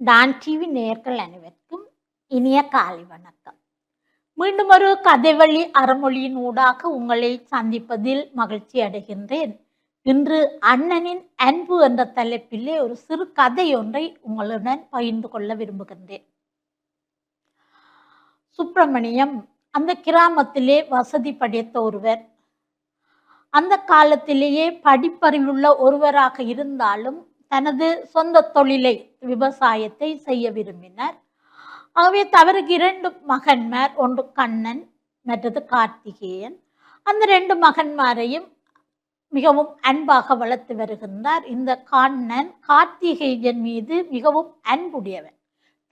Don TV நேயர்கள் அனைவருக்கும் இனிய காலை வணக்கம். மீண்டும் ஒரு கதைவழி அறமொழியின் ஊடாக உங்களை சந்திப்பதில் மகிழ்ச்சி அடைகின்றேன். இன்று அண்ணனின் அன்பு என்ற தலைப்பிலே ஒரு சிறு கதை ஒன்றை உங்களுடன் பகிர்ந்து கொள்ள விரும்புகின்றேன். சுப்பிரமணியம் அந்த கிராமத்திலே வசதி படைத்த ஒருவர். அந்த காலத்திலேயே படிப்பறிவுள்ள ஒருவராக இருந்தாலும் தனது சொந்த தொழிலை விவசாயத்தை செய்ய விரும்பினார். ஆகவே அவருக்கு 2 மகன்மார், ஒன்று கண்ணன், மற்றது கார்த்திகேயன். அந்த 2 மகன்மாரையும் மிகவும் அன்பாக வளர்த்து வருகின்றார். இந்த கண்ணன் கார்த்திகேயன் மீது மிகவும் அன்புடையவர்.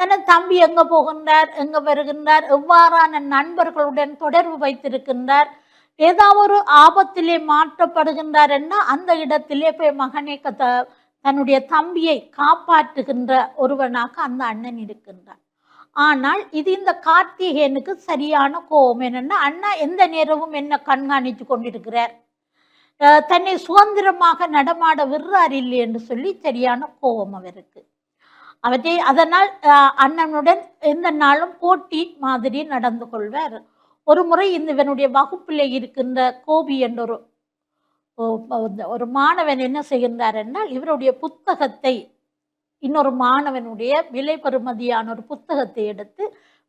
தனது தம்பி எங்க போகின்றார், எங்க வருகின்றார், எவ்வாறான நண்பர்களுடன் தொடர்பு வைத்திருக்கின்றார், ஏதாவது ஒரு ஆபத்திலே மாற்றப்படுகின்றார் என்ன அந்த இடத்திலே போய் மகனை தன்னுடைய தம்பியை காப்பாற்றுகின்ற ஒருவனாக அந்த அண்ணன் இருக்கின்றார். ஆனால் இது இந்த கார்த்திகேயனுக்கு சரியான கோபம். என்னன்னா, அண்ணா எந்த நேரமும் என்ன கண்காணித்து கொண்டிருக்கிறார், தன்னை சுதந்திரமாக நடமாட விடுறார் இல்லை என்று சொல்லி சரியான கோபம் அவருக்கு. அதனால் அண்ணனுடன் எந்த நாளும் போட்டி மாதிரி நடந்து கொள்வார். ஒரு முறை இவனுடைய வகுப்பில் இருக்கின்ற கோபி என்ற ஒரு மாணவன் என்ன செய்கின்றார் என்றால், இவருடைய புத்தகத்தை, இன்னொரு மாணவனுடைய விலை பெறுமதியான ஒரு புத்தகத்தை எடுத்து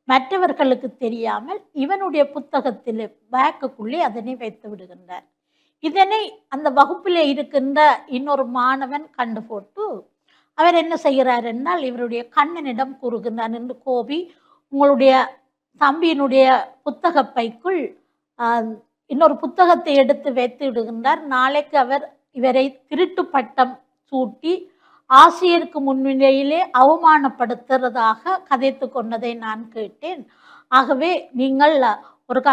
மற்றவர்களுக்கு தெரியாமல் இவனுடைய புத்தகத்தில் பேக்குக்குள்ளே அதனை வைத்து விடுகின்றார். இதனை அந்த வகுப்பிலே இருக்கின்ற இன்னொரு மாணவன் கண்டு போட்டு அவர் என்ன செய்கிறார் என்றால், இவருடைய கண்ணனிடம் கூறுகின்றார், என்று கோபி உங்களுடைய தம்பியினுடைய புத்தக பைக்குள் இன்னொரு புத்தகத்தை எடுத்து வைத்து விடுகின்றார். நாளைக்கு அவர் இவரை திருட்டு பட்டம் சூட்டி ஆசிரியருக்கு முன்னிலையிலே அவமானப்படுத்துறதாக கதைத்து கொண்டதை நான் கேட்டேன். ஆகவே நீங்கள்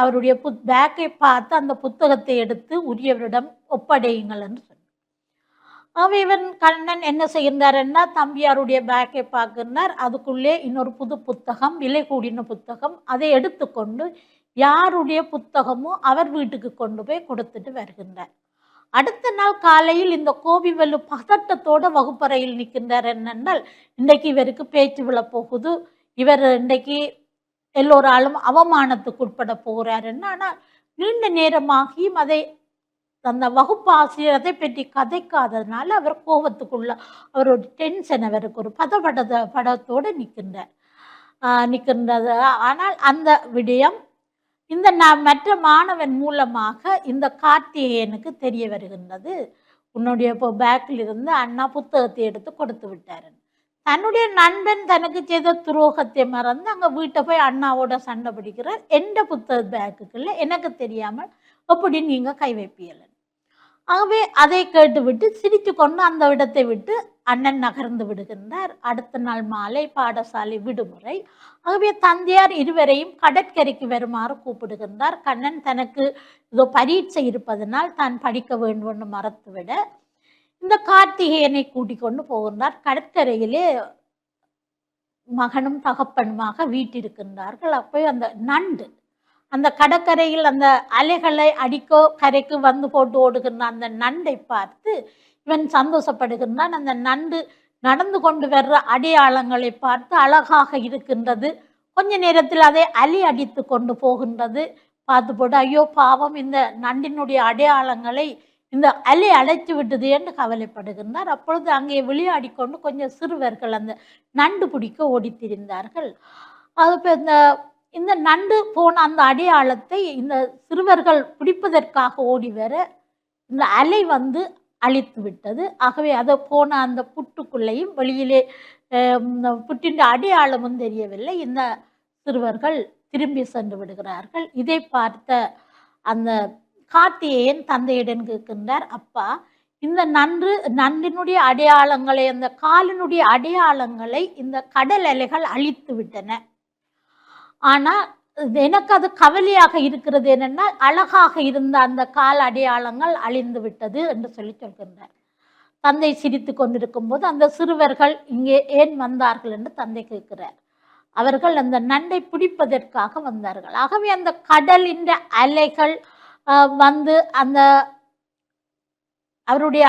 அவருடைய பேக்கை பார்த்து அந்த புத்தகத்தை எடுத்து உரியவரிடம் ஒப்படையுங்கள் என்று சொன்னார். இவன் கண்ணன் என்ன செய்கின்றார்னா, தம்பியாருடைய பேக்கை பார்க்கின்றார். அதுக்குள்ளே இன்னொரு புது புத்தகம், விலை கூடின புத்தகம். அதை எடுத்துக்கொண்டு யாருடைய புத்தகமோ அவர் வீட்டுக்கு கொண்டு போய் கொடுத்துட்டு வருகின்றார். அடுத்த நாள் காலையில் இந்த கோபிவல்லு பதட்டத்தோட வகுப்பறையில் நிற்கின்றார். என்னென்றால், இன்றைக்கு இவருக்கு பேச்சு விழப்போகுது, இவர் இன்றைக்கு எல்லோராலும் அவமானத்துக்கு உட்பட போகிறாருன்னு. ஆனால் நீண்ட நேரமாகியும் அந்த வகுப்பு ஆசிரியர் அதை பற்றி கதைக்காததுனால அவர் கோபத்துக்குள்ள, அவரோட டென்ஷன், அவருக்கு ஒரு படத்தோடு நிற்கின்றது. ஆனால் அந்த விடயம் இந்த மற்ற மாணவன் மூலமாக இந்த கார்த்திகேயனுக்கு தெரிய வருகின்றது. உன்னுடைய பேக்கில் இருந்து அண்ணா புத்தகத்தை எடுத்து கொடுத்து விட்டாரு. தன்னுடைய நண்பன் தனக்கு செய்த துரோகத்தை மறந்து அங்கே வீட்டை போய் அண்ணாவோட சண்டை பிடிக்கிறார். எந்த புத்தக பேக்குக்குள்ள எனக்கு தெரியாமல் எப்படி நீங்க கை வைப்பீர்கள். ஆகவே அதை கேட்டுவிட்டு சிரித்து கொண்டு அந்த இடத்தை விட்டு அண்ணன் நகர்ந்து விடுகின்றார். அடுத்த நாள் மாலை பாடசாலை விடுமுறை. ஆகவே தந்தையார் இருவரையும் கடற்கரைக்கு வருமாறு கூப்பிடுகின்றார். கண்ணன் தனக்கு இதோ பரீட்சை இருப்பதனால் தான் படிக்க வேண்டும் என்று மறத்துவிட இந்த கார்த்திகேயனை கூட்டிக் கொண்டு போகின்றார். கடற்கரையிலே மகனும் தகப்பனுமாக வீட்டிருக்கின்றார்கள். அப்போ அந்த கடற்கரையில் அந்த அலைகளை அடிக்கோ கரைக்கு வந்து போட்டு ஓடுகின்ற அந்த நண்டை பார்த்து இவன் சந்தோஷப்படுகின்றான். அந்த நண்டு நடந்து கொண்டு வர்ற அடையாளங்களை பார்த்து அழகாக இருக்கின்றது. கொஞ்ச நேரத்தில் அதை அலி அடித்து கொண்டு போகின்றது. பார்த்து போட்டு ஐயோ பாவம், இந்த நண்டினுடைய அடையாளங்களை இந்த அலி அழைத்து விட்டது என்று கவலைப்படுகின்றார். அப்பொழுது அங்கே விளையாடி கொண்டு கொஞ்சம் சிறுவர்கள் அந்த நண்டு பிடிக்க ஓடித்திருந்தார்கள். அது இந்த நண்டு போன அந்த அடையாளத்தை இந்த சிறுவர்கள் பிடிப்பதற்காக ஓடி வர இந்த அலை வந்து அழித்து விட்டது. ஆகவே அதை போன அந்த புட்டுக்குள்ளேயும் வெளியிலே புட்டின் அடையாளமும் தெரியவில்லை. இந்த சிறுவர்கள் திரும்பி சென்று விடுகிறார்கள். இதை பார்த்த அந்த கார்த்திகேயன் தந்தையிடம் கேட்கின்றார், அப்பா, இந்த நண்டினுடைய அடையாளங்களை, அந்த காலினுடைய அடையாளங்களை இந்த கடல் அலைகள் அழித்து விட்டன. ஆனால் எனக்கு அது கவலையாக இருக்கிறது. என்னென்னா, அழகாக இருந்த அந்த கால் அடையாளங்கள் அழிந்து விட்டது என்று சொல்கின்றார். தந்தை சிரித்து கொண்டிருக்கும் போது அந்த சிறுவர்கள் இங்கே ஏன் வந்தார்கள் என்று தந்தை கேட்கிறார். அவர்கள் அந்த நண்டை பிடிப்பதற்காக வந்தார்கள். ஆகவே அந்த கடலின் அலைகள் வந்து அந்த அவருடைய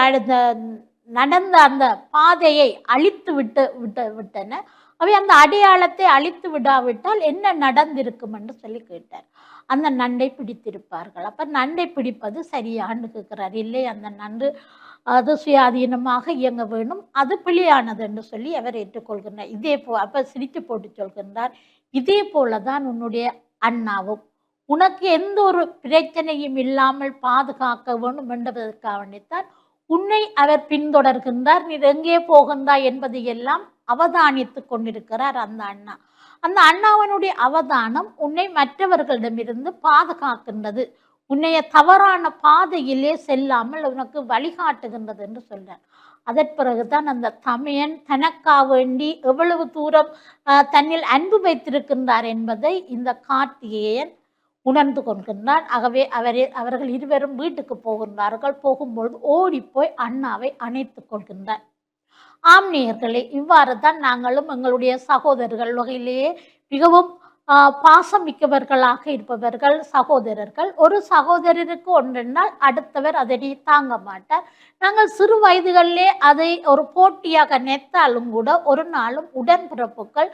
நடந்த அந்த பாதையை அழித்து விட்டன. அவை அந்த அடையாளத்தை அழித்து விடாவிட்டால் என்ன நடந்திருக்கும் என்று சொல்லி கேட்டார். அந்த நண்டை பிடித்திருப்பார்கள். அப்ப நண்டை பிடிப்பது சரியான்னு கேட்கிறார். இல்லை, அந்த நண்டு அது சுயாதீனமாக இயங்க வேணும், அது பிழையானது என்று சொல்லி அவர் ஏற்றுக்கொள்கின்றார். இதே அப்ப சிரித்து போட்டு சொல்கின்றார், இதே போலதான் உன்னுடைய அண்ணாவும் உனக்கு எந்த ஒரு பிரச்சனையும் இல்லாமல் பாதுகாக்க வேண்டும் என்பதற்காக வேண்டித்தான் உன்னை அவர் பின்தொடர்கின்றார். நீ எங்கே போகின்றாய் என்பதை எல்லாம் அவதானித்துக் கொண்டிருக்கிறார் அந்த அண்ணா. அந்த அண்ணாவினுடைய அவதானம் உன்னை மற்றவர்களிடமிருந்து பாதுகாக்கின்றது, உன்னைய தவறான பாதையிலே செல்லாமல் உனக்கு வழிகாட்டுகின்றது என்று சொல்றார். அதன் பிறகுதான் அந்த தமையன் தனக்காக வேண்டி எவ்வளவு தூரம் தன்னில் அன்பு வைத்திருக்கின்றார் என்பதை இந்த கார்த்திகேயன் உணர்ந்து கொள்கின்றான். ஆகவே அவர்கள் இருவரும் வீட்டுக்கு போகின்றார்கள். போகும்பொழுது ஓடிப்போய் அண்ணாவை அணைத்துக் கொள்கின்றார். ஆம் நேயர்களே, இவ்வாறு தான் நாங்களும் எங்களுடைய சகோதரர்கள் வகையிலேயே மிகவும் பாசமிக்கவர்களாக இருப்பவர்கள் சகோதரர்கள். ஒரு சகோதரருக்கு ஒன்றென்றால் அடுத்தவர் அதனை தாங்க மாட்டார். நாங்கள் சிறு வயதுகளிலே அதை ஒரு போட்டியாக நினைத்தாலும் கூட ஒரு நாளும் உடன்பிறப்புகள்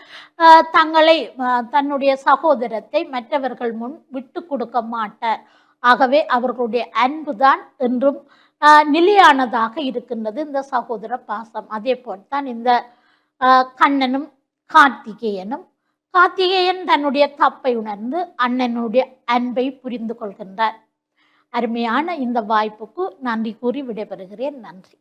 தன்னுடைய சகோதரத்தை மற்றவர்கள் முன் விட்டு கொடுக்க மாட்டார். ஆகவே அவர்களுடைய அன்புதான் என்றும் நிலையானதாக இருக்கின்றது இந்த சகோதர பாசம். அதே போல்தான் இந்த கண்ணனும் கார்த்திகேயன் தன்னுடைய தப்பை உணர்ந்து அண்ணனுடைய அன்பை புரிந்து கொள்கின்றார். அருமையான இந்த வாய்ப்புக்கு நன்றி கூறி விடைபெறுகிறேன். நன்றி.